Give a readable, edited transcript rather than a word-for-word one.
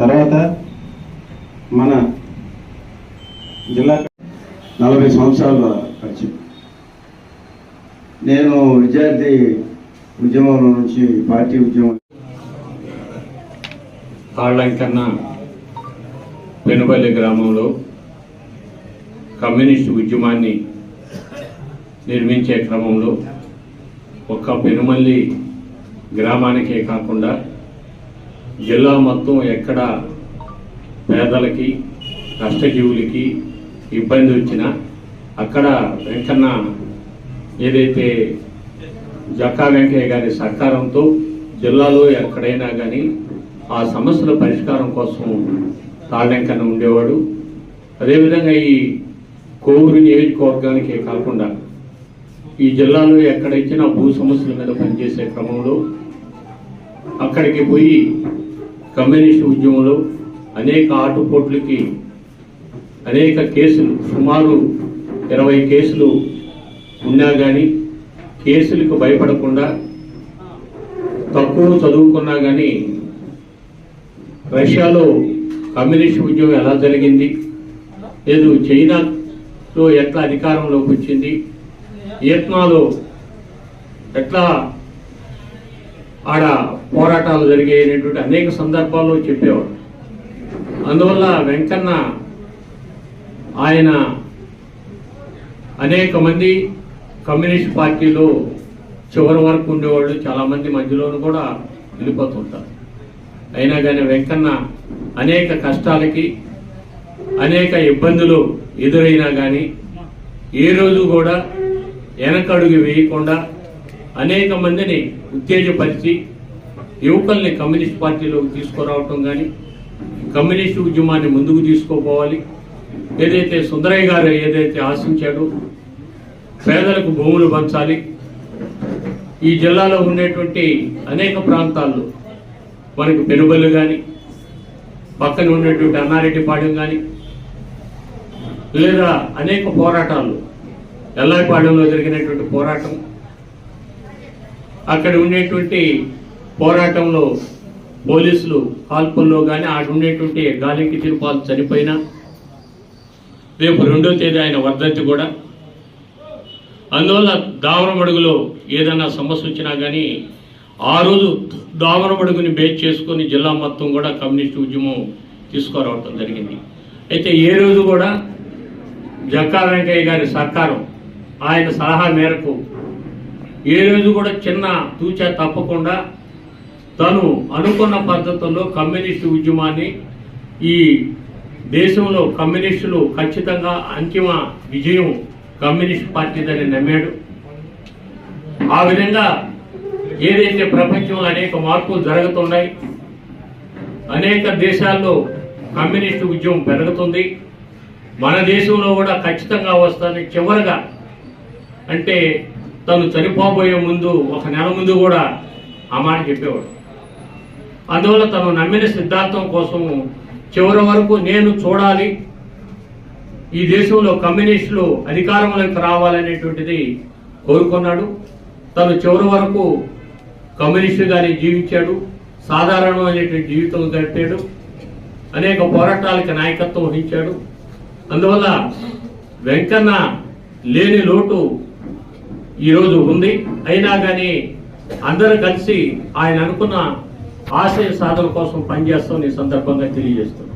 తర్వాత మన జిల్లా 40 సంవత్సరాల పరిచయం. నేను విద్యార్థి ఉద్యమం నుంచి పార్టీ ఉద్యమం తాళ్ళంకన్న పెనుబల్లి గ్రామంలో కమ్యూనిస్టు ఉద్యమాన్ని నిర్మించే క్రమంలో ఒక్క పెనుమల్లి గ్రామానికే కాకుండా జిల్లా మొత్తం ఎక్కడ పేదలకి కష్టజీవులకి ఇబ్బంది వచ్చినా అక్కడ వెంకన్న ఏదైతే జక్కా వెంకయ్య గారి సహకారంతో జిల్లాలో ఎక్కడైనా కానీ ఆ సమస్యల పరిష్కారం కోసం తాళ్ళెంకన్న ఉండేవాడు. అదేవిధంగా ఈ కోవూరు నియోజకవర్గానికే కాకుండా ఈ జిల్లాలో ఎక్కడ ఇచ్చిన భూ సమస్యల మీద పనిచేసే క్రమంలో అక్కడికి పోయి కమ్యూనిస్టు ఉద్యమంలో అనేక ఆటుపోట్లకి అనేక కేసులు సుమారు 20 కేసులు ఉన్నా కానీ కేసులకు భయపడకుండా తక్కువ చదువుకున్నా కానీ రష్యాలో కమ్యూనిస్టు ఉద్యమం ఎలా జరిగింది, లేదు చైనాలో ఎట్లా అధికారంలోకి వచ్చింది, వియత్నాంలో ఎట్లా ఆడ పోరాటాలు జరిగాయనేటువంటి అనేక సందర్భాల్లో చెప్పేవాడు. అందువల్ల వెంకన్న ఆయన అనేక మంది కమ్యూనిస్ట్ పార్టీలో చివరి వరకు ఉండేవాళ్ళు, చాలామంది మధ్యలోనూ కూడా వెళ్ళిపోతుంటారు. అయినా కానీ వెంకన్న అనేక కష్టాలకి అనేక ఇబ్బందులు ఎదురైనా కానీ ఏ రోజు కూడా వెనకడుగు వేయకుండా అనేక మందిని ఉత్తేజపరిచి యువకుల్ని కమ్యూనిస్ట్ పార్టీలోకి తీసుకురావటం కానీ కమ్యూనిస్టు ఉద్యమాన్ని ముందుకు తీసుకోపోవాలి. ఏదైతే సుందరయ్య గారు ఏదైతే ఆశించాడో పేదలకు భూములు పంచాలి, ఈ జిల్లాలో ఉండేటువంటి అనేక ప్రాంతాల్లో మనకు పెనుబల్లి కానీ పక్కన ఉండేటువంటి అన్నారెడ్డిపాడెం కానీ లేదా అనేక పోరాటాలు ఎల్లాయిపాడెంలో జరిగినటువంటి పోరాటం, అక్కడ ఉండేటువంటి పోరాటంలో పోలీసులు కాల్పుల్లో కానీ ఆడ ఉండేటువంటి గాలికి తిరుపాలు చనిపోయినా రేపు 2వ తేదీ ఆయన వర్ధంతి కూడా. అందువల్ల దామరమడుగులో ఏదైనా సమస్య వచ్చినా కానీ ఆ రోజు దామరమడుగుని బేస్ చేసుకొని జిల్లా మొత్తం కూడా కమ్యూనిస్టు ఉద్యమం తీసుకురావటం జరిగింది. అయితే ఏ రోజు కూడా జక్కా వెంకయ్య గారి సహకారం ఆయన సలహా మేరకు ఏ రోజు కూడా చిన్న తూచా తప్పకుండా తను అనుకున్న పద్ధతుల్లో కమ్యూనిస్టు ఉద్యమాన్ని ఈ దేశంలో కమ్యూనిస్టులు ఖచ్చితంగా అంతిమ విజయం కమ్యూనిస్ట్ పార్టీదని నమ్మాడు. ఆ విధంగా ఏదైతే ప్రపంచంలో అనేక మార్పులు జరుగుతున్నాయి, అనేక దేశాల్లో కమ్యూనిస్టు ఉద్యమం పెరుగుతుంది, మన దేశంలో కూడా ఖచ్చితంగా వస్తుంది. చివరిగా అంటే తను చనిపోబోయే ముందు 1 నెల ముందు కూడా ఆ మాట చెప్పేవాడు. అందువల్ల తను నమ్మిన సిద్ధాంతం కోసం చివరి వరకు నేను చూడాలి, ఈ దేశంలో కమ్యూనిస్టులు అధికారంలోకి రావాలనేటువంటిది కోరుకున్నాడు. తను చివరి వరకు కమ్యూనిస్టుగానే జీవించాడు, సాధారణమైనటువంటి జీవితం గడిపాడు, అనేక పోరాటాలకి నాయకత్వం వహించాడు. అందువల్ల వెంకన్న లేని లోటు ఈరోజు ఉంది. అయినా కానీ అందరూ కలిసి ఆయన అనుకున్న ఆశయ సాధన కోసం పనిచేస్తామని ఈ సందర్భంగా తెలియజేస్తున్నాం.